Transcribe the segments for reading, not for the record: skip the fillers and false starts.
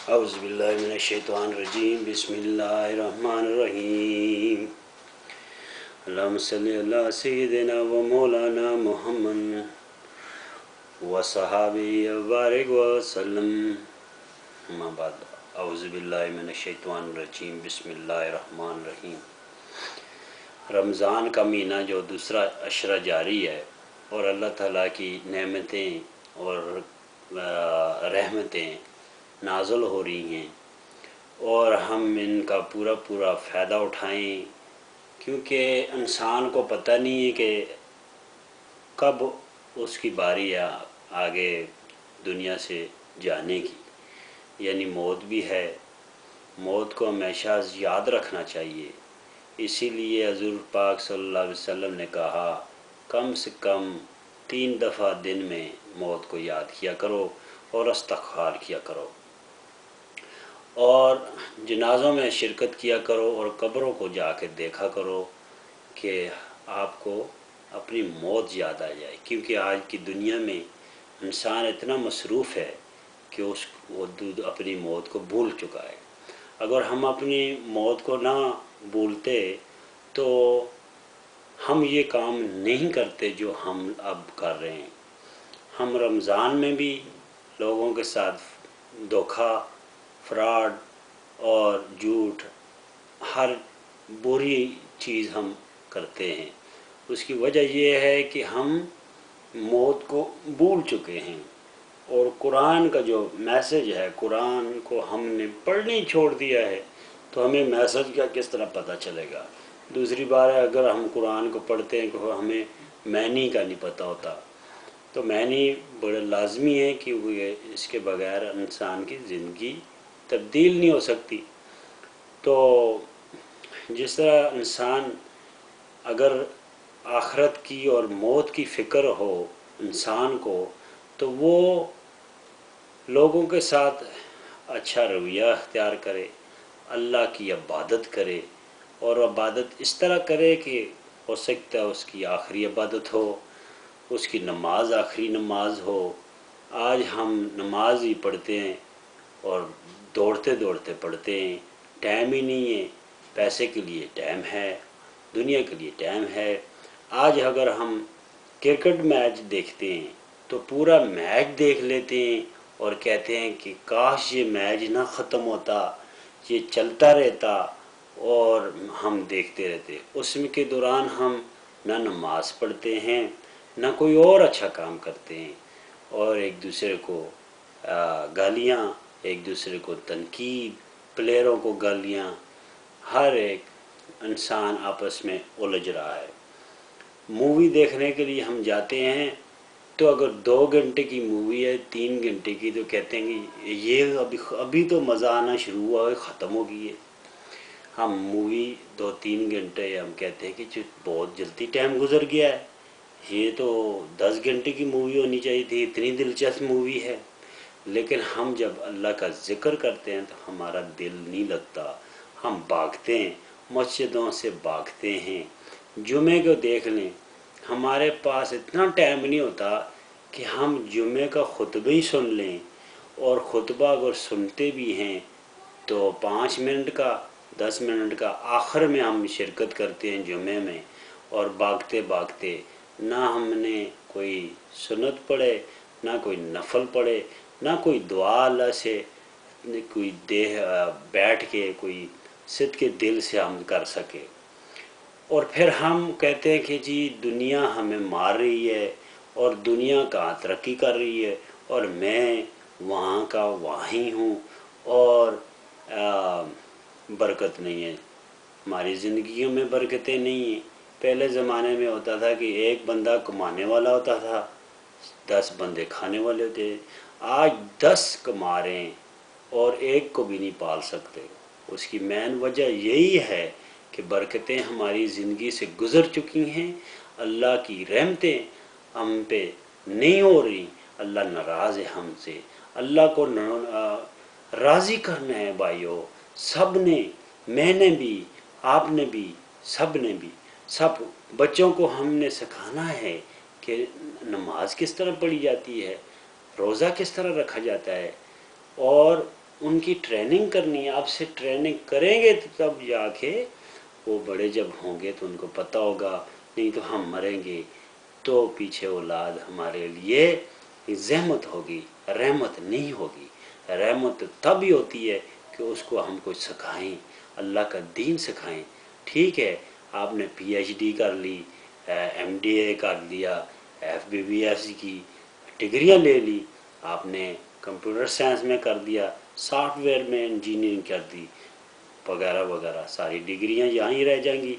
اعوذ باللہ من الشیطان الرجیم بسم اللہ الرحمن الرحیم اللہم صلی اللہ سیدنا و مولانا محمد و صحابی وبارک وسلم اما بعد اعوذ باللہ من الشیطان الرجیم بسم اللہ الرحمن الرحیم۔ رمضان کا مہینہ جو دوسرا عشرہ جاری ہے اور اللہ تعالیٰ کی نعمتیں اور رحمتیں نازل ہو رہی ہیں اور ہم ان کا پورا فائدہ اٹھائیں، کیونکہ انسان کو پتہ نہیں ہے کہ کب اس کی باری آگے دنیا سے جانے کی، یعنی موت بھی ہے۔ موت کو ہمیشہ یاد رکھنا چاہیے، اسی لیے حضور پاک صلی اللہ علیہ وسلم نے کہا کم سے کم 3 دفعہ دن میں موت کو یاد کیا کرو اور استغفار کیا کرو، اور جنازوں میں شرکت کیا کرو اور قبروں کو جا کے دیکھا کرو کہ آپ کو اپنی موت یاد آ جائے، کیونکہ آج کی دنیا میں انسان اتنا مصروف ہے کہ وہ اپنی موت کو بھول چکا ہے۔ اگر ہم اپنی موت کو نہ بھولتے تو ہم یہ کام نہیں کرتے جو ہم اب کر رہے ہیں۔ ہم رمضان میں بھی لوگوں کے ساتھ دھوکہ، فراڈ اور جھوٹ، ہر بری چیز ہم کرتے ہیں۔ اس کی وجہ یہ ہے کہ ہم موت کو بھول چکے ہیں، اور قرآن کا جو میسج ہے، قرآن کو ہم نے پڑھنا ہی چھوڑ دیا ہے، تو ہمیں میسج کا کس طرح پتہ چلے گا؟ دوسری بار اگر ہم قرآن کو پڑھتے ہیں تو ہمیں معنی کا نہیں پتہ ہوتا، تو معنی بڑا لازمی ہے کہ اس کے بغیر انسان کی زندگی تبدیل نہیں ہو سکتی۔ تو جس طرح انسان اگر آخرت کی اور موت کی فکر ہو انسان کو، تو وہ لوگوں کے ساتھ اچھا رویہ اختیار کرے، اللہ کی عبادت کرے، اور عبادت اس طرح کرے کہ ہو سکتا ہے اس کی آخری عبادت ہو، اس کی نماز آخری نماز ہو۔ آج ہم نماز ہی پڑھتے ہیں اور دوڑتے پڑھتے ہیں، ٹائم ہی نہیں ہے۔ پیسے کے لیے ٹائم ہے، دنیا کے لیے ٹائم ہے۔ آج اگر ہم کرکٹ میچ دیکھتے ہیں تو پورا میچ دیکھ لیتے ہیں اور کہتے ہیں کہ کاش یہ میچ نہ ختم ہوتا، یہ چلتا رہتا اور ہم دیکھتے رہتے۔ اس میں کے دوران ہم نہ نماز پڑھتے ہیں، نہ کوئی اور اچھا کام کرتے ہیں، اور ایک دوسرے کو گالیاں، ایک دوسرے کو تنقید، پلیئروں کو گالیاں، ہر ایک انسان آپس میں الجھ رہا ہے۔ مووی دیکھنے کے لیے ہم جاتے ہیں تو اگر 2 گھنٹے کی مووی ہے، 3 گھنٹے کی، تو کہتے ہیں کہ یہ ابھی تو مزہ آنا شروع ہوا ہے، ختم ہو گئی ہے۔ ہم مووی 2-3 گھنٹے ہم کہتے ہیں کہ بہت جلدی ٹائم گزر گیا ہے، یہ تو 10 گھنٹے کی مووی ہونی چاہیے تھی، اتنی دلچسپ مووی ہے۔ لیکن ہم جب اللہ کا ذکر کرتے ہیں تو ہمارا دل نہیں لگتا، ہم بھاگتے ہیں، مسجدوں سے بھاگتے ہیں۔ جمعے کو دیکھ لیں، ہمارے پاس اتنا ٹائم نہیں ہوتا کہ ہم جمعے کا خطبہ ہی سن لیں، اور خطبہ اگر سنتے بھی ہیں تو 5 منٹ کا، 10 منٹ کا، آخر میں ہم شرکت کرتے ہیں جمعے میں، اور بھاگتے نہ ہم نے کوئی سنت پڑھے، نہ کوئی نفل پڑھے، نہ کوئی دعا اللہ سے کوئی بیٹھ کے کوئی صدق دل سے ہم کر سکے۔ اور پھر ہم کہتے ہیں کہ جی دنیا ہمیں مار رہی ہے، اور دنیا کہاں ترقی کر رہی ہے، اور میں وہاں کا وہیں ہوں، اور برکت نہیں ہے، ہماری زندگیوں میں برکتیں نہیں ہیں۔ پہلے زمانے میں ہوتا تھا کہ ایک بندہ کمانے والا ہوتا تھا، 10 بندے کھانے والے ہوتے ہیں۔ آج 10 کما رہے ہیں اور ایک کو بھی نہیں پال سکتے۔ اس کی مین وجہ یہی ہے کہ برکتیں ہماری زندگی سے گزر چکی ہیں، اللہ کی رحمتیں ہم پہ نہیں ہو رہی، اللہ ناراض ہے ہم سے۔ اللہ کو راضی کرنا ہے بھائیو، سب نے، میں نے بھی، آپ نے بھی، سب نے بھی، سب بچوں کو ہم نے سکھانا ہے کہ نماز کس طرح پڑھی جاتی ہے، روزہ کس طرح رکھا جاتا ہے، اور ان کی ٹریننگ کرنی ہے. اب سے ٹریننگ کریں گے تو تب جا کے وہ بڑے جب ہوں گے تو ان کو پتہ ہوگا. نہیں تو ہم مریں گے تو پیچھے اولاد ہمارے لیے زحمت ہوگی، رحمت نہیں ہوگی. رحمت تب ہی ہوتی ہے کہ اس کو ہم کچھ سکھائیں، اللہ کا دین سکھائیں. ٹھیک ہے آپ نے پی ایچ ڈی کر لی، ایم ڈی اے کر لیا، ایف بی بی ایس کی ڈگریاں لے لی، آپ نے کمپیوٹر سائنس میں کر دیا، سافٹ ویئر میں انجینئرنگ کر دی وغیرہ وغیرہ، ساری ڈگریاں یہاں ہی رہ جائیں گی.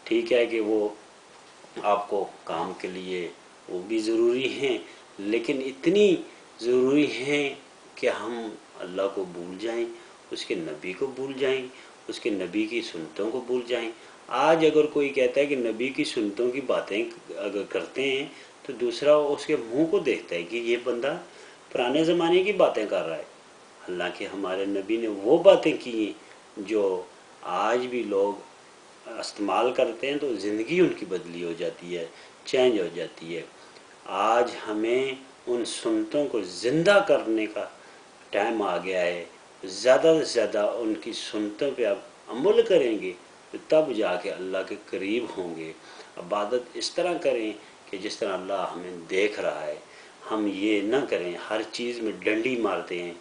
ٹھیک ہے کہ وہ آپ کو کام کے لیے وہ بھی ضروری ہیں، لیکن اتنی ضروری ہیں کہ ہم اللہ کو بھول جائیں، اس کے نبی کو بھول جائیں، اس کے نبی کی سنتوں کو بھول جائیں. آج اگر کوئی کہتا ہے کہ نبی کی سنتوں کی باتیں اگر کرتے ہیں تو دوسرا اس کے منہ کو دیکھتا ہے کہ یہ بندہ پرانے زمانے کی باتیں کر رہا ہے. حالانکہ ہمارے نبی نے وہ باتیں کی ہیں جو آج بھی لوگ استعمال کرتے ہیں تو زندگی ان کی بدلی ہو جاتی ہے، چینج ہو جاتی ہے. آج ہمیں ان سنتوں کو زندہ کرنے کا ٹائم آ گیا ہے. زیادہ سے زیادہ ان کی سنتوں پہ آپ عمل کریں گے تو تب جا کے اللہ کے قریب ہوں گے. عبادت اس طرح کریں کہ جس طرح اللہ ہمیں دیکھ رہا ہے. ہم یہ نہ کریں ہر چیز میں ڈنڈی مارتے ہیں.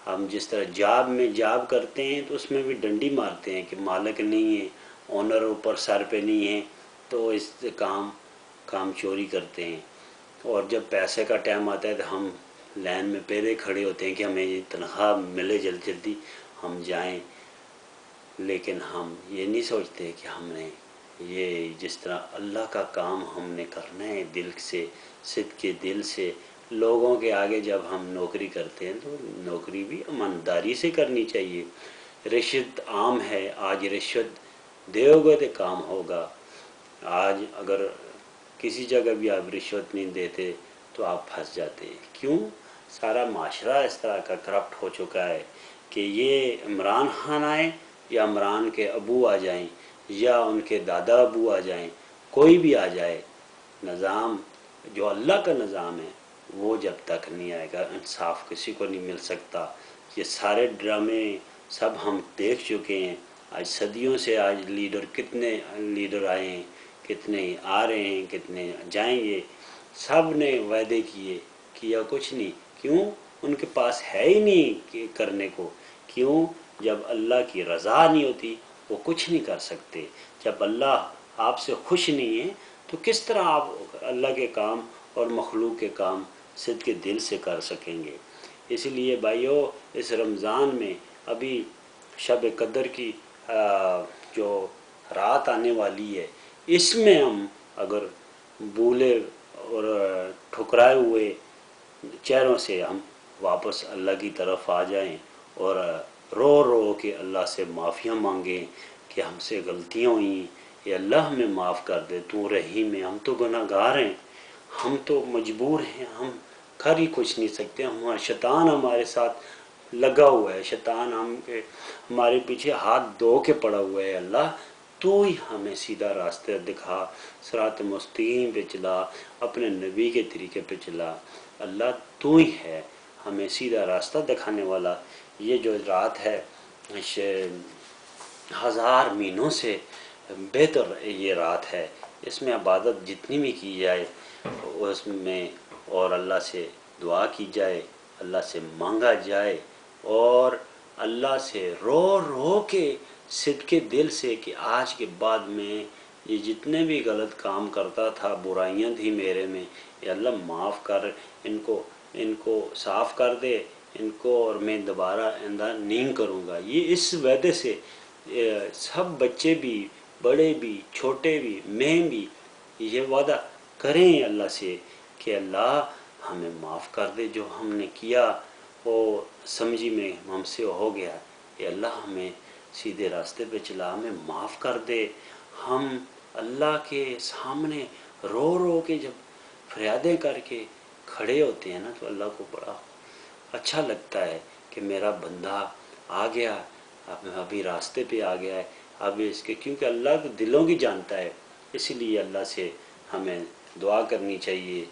ہم جس طرح جاب میں جاب کرتے ہیں تو اس میں بھی ڈنڈی مارتے ہیں کہ مالک نہیں ہے، اونر اوپر سر پہ نہیں ہے تو اس کام چوری کرتے ہیں. اور جب پیسے کا ٹائم آتا ہے تو ہم لائن میں پہلے کھڑے ہوتے ہیں کہ ہمیں یہ تنخواہ ملے جلدی جلدی ہم جائیں. لیکن ہم یہ نہیں سوچتے کہ ہم نے یہ جس طرح اللہ کا کام ہم نے کرنا ہے دل سے، صدق کے دل سے. لوگوں کے آگے جب ہم نوکری کرتے ہیں تو نوکری بھی ایمانداری سے کرنی چاہیے. رشوت عام ہے، آج رشوت دیو گے تو کام ہوگا. آج اگر کسی جگہ بھی آپ رشوت نہیں دیتے تو آپ پھنس جاتے ہیں. کیوں؟ سارا معاشرہ اس طرح کا کرپٹ ہو چکا ہے کہ یہ عمران خان آئے یا عمران کے ابو آ جائیں یا ان کے دادا ابو آ جائیں، کوئی بھی آ جائے، نظام جو اللہ کا نظام ہے وہ جب تک نہیں آئے گا انصاف کسی کو نہیں مل سکتا. یہ سارے ڈرامے سب ہم دیکھ چکے ہیں. آج صدیوں سے آج کتنے لیڈر آئے ہیں، کتنے آ رہے ہیں، کتنے جائیں گے. سب نے وعدے کیا کچھ نہیں. کیوں؟ ان کے پاس ہے ہی نہیں کہ کرنے کو. کیوں؟ جب اللہ کی رضا نہیں ہوتی وہ کچھ نہیں کر سکتے. جب اللہ آپ سے خوش نہیں ہے تو کس طرح آپ اللہ کے کام اور مخلوق کے کام صدق کے دل سے کر سکیں گے. اس لیے بھائیو اس رمضان میں ابھی شب قدر کی جو رات آنے والی ہے، اس میں ہم اگر بھولے اور ٹھکرائے ہوئے چہروں سے ہم واپس اللہ کی طرف آ جائیں اور رو رو کے اللہ سے معافیاں مانگیں کہ ہم سے غلطیاں ہوئیں، یہ اللہ ہمیں معاف کر دے، تو رحیم ہے. ہم تو گناہ گار ہیں، ہم تو مجبور ہیں، ہم کر ہی کچھ نہیں سکتے. شیطان ہمارے ساتھ لگا ہوا ہے، شیطان ہمارے پیچھے ہاتھ دھو کے پڑا ہوا ہے. اللہ تو ہی ہمیں سیدھا راستہ دکھا، صراط مستقیم پہ چلا، اپنے نبی کے طریقے پہ چلا. اللہ تو ہی ہے ہمیں سیدھا راستہ دکھانے والا. یہ جو رات ہے 1000 مہینوں سے بہتر یہ رات ہے. اس میں عبادت جتنی بھی کی جائے اس میں اور اللہ سے دعا کی جائے، اللہ سے مانگا جائے اور اللہ سے رو رو کے صدق کے دل سے کہ آج کے بعد میں یہ جتنے بھی غلط کام کرتا تھا، برائیاں تھیں میرے میں، یا اللہ معاف کر، ان کو صاف کر دے ان کو، اور میں دوبارہ آئندہ نہیں کروں گا. یہ اس وعدے سے سب بچے بھی، بڑے بھی، چھوٹے بھی، میں بھی یہ وعدہ کریں اللہ سے کہ اللہ ہمیں معاف کر دے، جو ہم نے کیا وہ سمجھی میں ہم سے ہو گیا، کہ اللہ ہمیں سیدھے راستے پہ چلا، ہمیں معاف کر دے. ہم اللہ کے سامنے رو رو کے جب فریادیں کر کے کھڑے ہوتے ہیں نا تو اللہ کو بڑا اچھا لگتا ہے کہ میرا بندہ آ گیا، ابھی راستے پہ آ گیا ہے. اب اس کے کیونکہ اللہ تو دلوں کی جانتا ہے، اسی لیے اللہ سے ہمیں دعا کرنی چاہیے